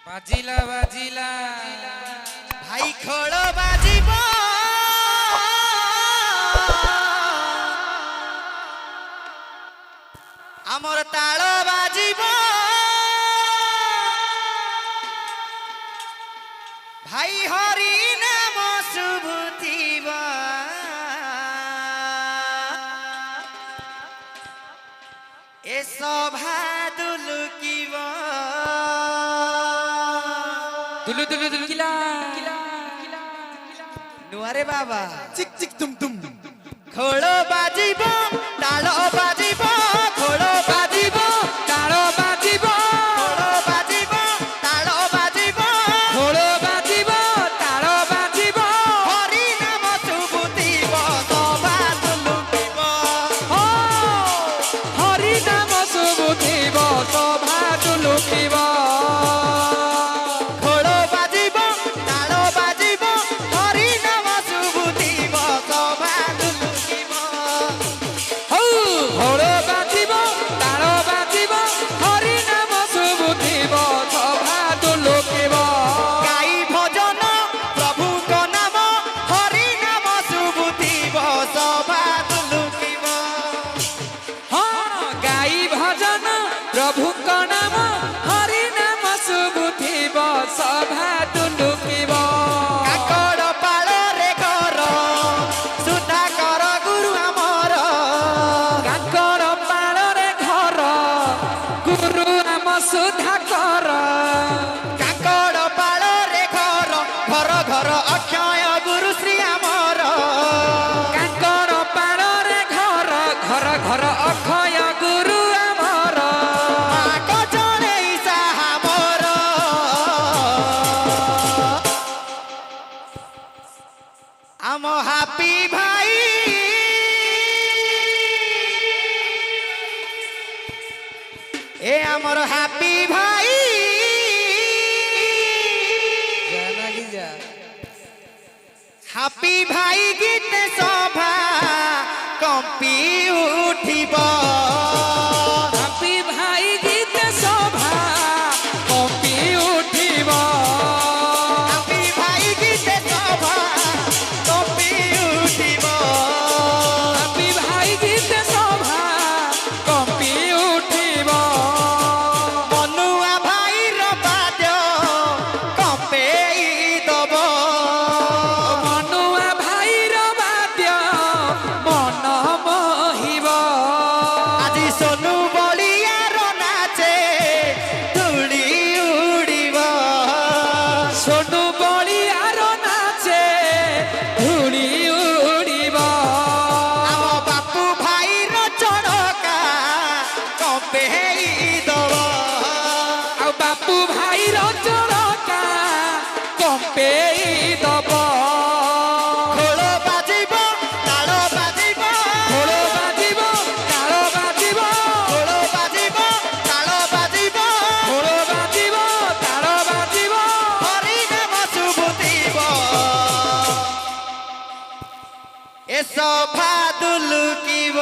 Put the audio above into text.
बाजिला बाजिला भाई खोल बाजिब आमर ताल बाजिब भाई हरि नाम शुभुथिब ए सभा दुलुकिब दुलु दुलु दुलु किला नुआरे बाबा चिक चिक तुम खोल बाजिब ताल बाजिब खोल बाजिब ताल बाजिब खोल बाजिब ताल बाजिब खोल बाजिब ताल बाजिब हरि नाम शुभुथिब सभा दुलुकिब हो हरि नाम शुभुथिब सभा दुलुकिब खोल बाजिब ताल बाजिब हरि नाम शुभुथिब सभा दुलुकिब हौ खोल बाजिब ताल बाजिब हरि नाम शुभुथिब सभा दुलुकिब गाई भजन प्रभुक नाम हरि नाम शुभुथिब सभा दुलुकिब हाँ गाई भजन प्रभुଙ୍କ नाम हरि नाम शुभुथिब सभा दुलुकिब काकड़ पाଳରେ घर सुधा कर गुरु आमर କାକର ପାଳରେ ଘର ଗୁରୁ ଆମ ସୁଧାକର କାକड़ ପାଳରେ ଘର ଘର ଘର ଅକ୍ଷୟ ଗୁରୁ ଶ୍ରୀ ଆମର କାକର ପାଳରେ ଘର ଘର ଘର ଅକ୍ଷୟ ଗୁରୁ ଆମର ମାକ ଜଣେଇ ସାହା ମୋର ଆମ ହାପି ଭାଇ ए आमर हापी भाई हापी भाई गीत सभा कंपी उठिब ହାପି ଭାଇ ଗୀତ ସଭା କମ୍ପି ଉଠିବ हापी भाई गीत सभा कंपी उठिब ହାପି ଭାଇ ଗୀତ ସଭା କମ୍ପି ଉଠିବ मनुआ भाई रो बाद्य कंपेई दब ମନୁଆ ଭାଇର ବାଦ୍ୟ ମନ ମୋହିବ আজি सोनू बलिया रो नाचे धूली उड़िब सोनू बलियार नाचे धूଳି उड़िବ आम बापू भाई रो चढ़का कंपेई दब ଆଉ ବାପୁ ଭାଇର ଚରକା କମ୍ପେଇ ଦବ खोल बाजिब ताल बाजिब ଖୋଳ ବାଜିବ ତାଳ ବାଜିବ खोल बाजिब ताल बाजिब ଖୋଳ ବାଜିବ ତାଳ ବାଜିବ हरि नाम शुभुथिब ए सभा दुलुकिब